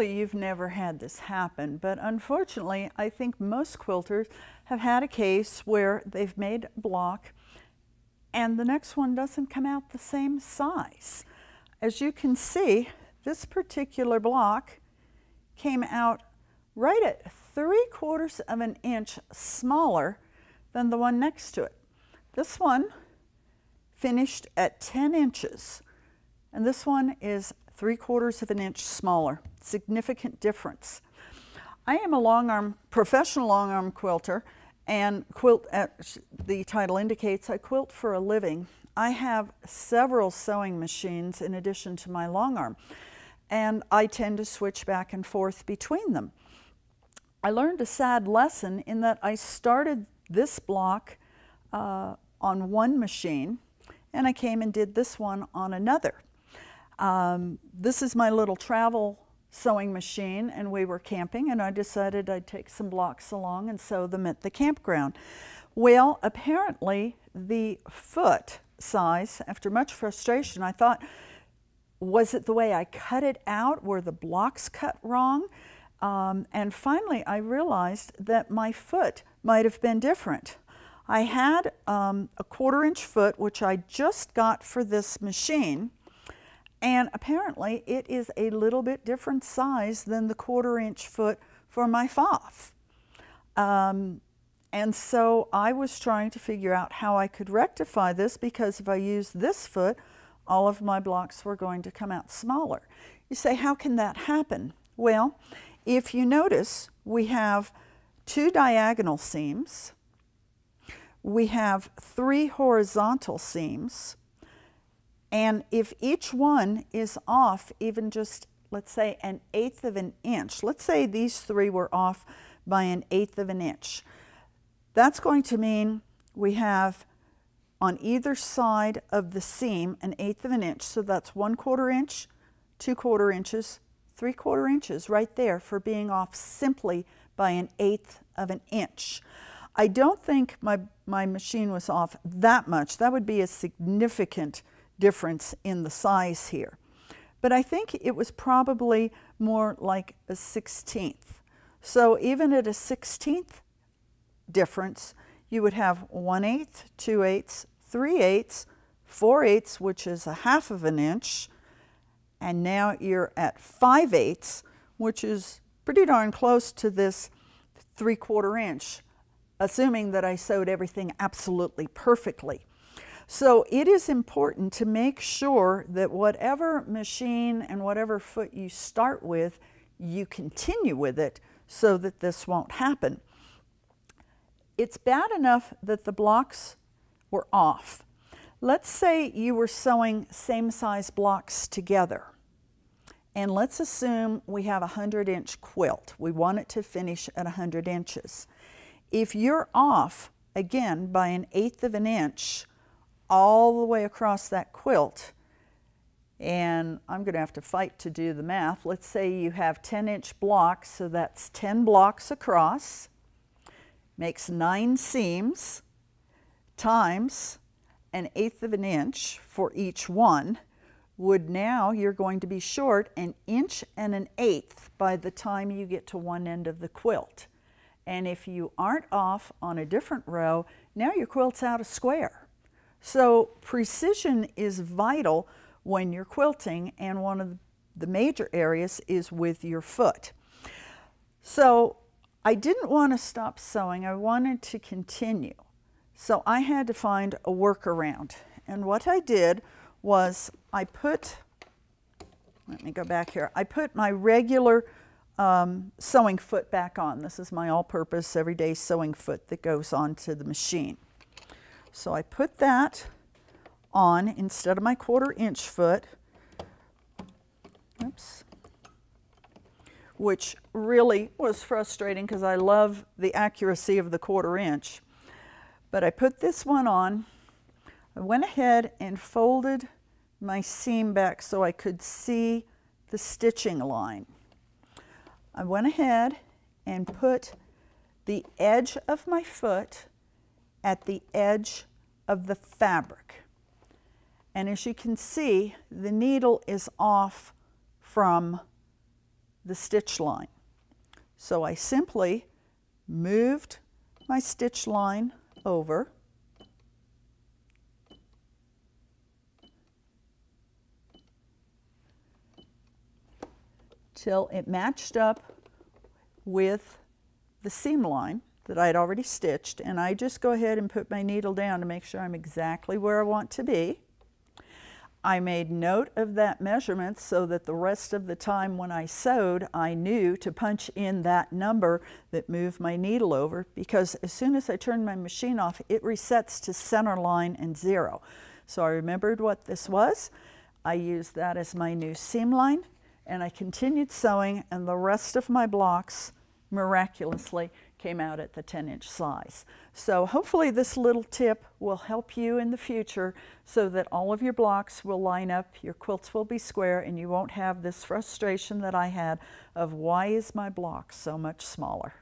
hopefully you've never had this happen, but unfortunately I think most quilters have had a case where they've made a block and the next one doesn't come out the same size. As you can see, this particular block came out right at 3/4 of an inch smaller than the one next to it. This one finished at 10 inches, and this one is 3/4 of an inch smaller. Significant difference. I am a professional long arm quilter, and quilt, as the title indicates, I quilt for a living. I have several sewing machines in addition to my long arm, and I tend to switch back and forth between them. I learned a sad lesson in that I started this block on one machine, and I came and did this one on another. This is my little travel sewing machine, and we were camping, and I decided I'd take some blocks along and sew them at the campground. Well, apparently the foot size, after much frustration, I thought, was it the way I cut it out? Were the blocks cut wrong? And finally I realized that my foot might have been different. I had a 1/4 inch foot, which I just got for this machine, and apparently it is a little bit different size than the 1/4 inch foot for my FOF. And so I was trying to figure out how I could rectify this, because if I used this foot, all of my blocks were going to come out smaller. You say, how can that happen? Well, if you notice, we have 2 diagonal seams, we have 3 horizontal seams, and if each one is off even just, let's say, 1/8 of an inch, let's say these 3 were off by 1/8 of an inch, that's going to mean we have on either side of the seam 1/8 of an inch, so that's 1/4 inch, 2/4 inches, 3/4 inches right there for being off simply by 1/8 of an inch. I don't think my machine was off that much. That would be a significant difference in the size here. But I think it was probably more like a 1/16. So even at a 1/16 difference, you would have 1/8, 2/8, 3/8, 4/8, which is 1/2 of an inch, and now you're at 5/8, which is pretty darn close to this 3/4 inch, assuming that I sewed everything absolutely perfectly. So it is important to make sure that whatever machine and whatever foot you start with, you continue with it so that this won't happen. It's bad enough that the blocks were off. Let's say you were sewing same size blocks together. And let's assume we have a 100-inch quilt. We want it to finish at 100 inches. If you're off, again, by 1/8 of an inch all the way across that quilt, and I'm going to have to fight to do the math. Let's say you have 10-inch blocks, so that's 10 blocks across, makes 9 seams, times 1/8 of an inch for each one, would now you're going to be short 1 inch and 1/8 by the time you get to one end of the quilt. And if you aren't off on a different row, now your quilt's out of square. So precision is vital when you're quilting, and one of the major areas is with your foot. So I didn't want to stop sewing, I wanted to continue. So I had to find a workaround. And what I did was I put, let me go back here, I put my regular sewing foot back on. This is my all-purpose everyday sewing foot that goes onto the machine. So I put that on instead of my 1/4 inch foot, oops, which really was frustrating because I love the accuracy of the 1/4 inch. But I put this one on. I went ahead and folded my seam back so I could see the stitching line. I went ahead and put the edge of my foot at the edge of the fabric. And as you can see, the needle is off from the stitch line. So I simply moved my stitch line over, till it matched up with the seam line that I had already stitched, and I just go ahead and put my needle down to make sure I'm exactly where I want to be. I made note of that measurement so that the rest of the time when I sewed, I knew to punch in that number that moved my needle over, because as soon as I turn my machine off, it resets to center line and 0. So I remembered what this was. I used that as my new seam line, and I continued sewing, and the rest of my blocks miraculously came out at the 10-inch size. So hopefully this little tip will help you in the future so that all of your blocks will line up, your quilts will be square, and you won't have this frustration that I had of why is my block so much smaller.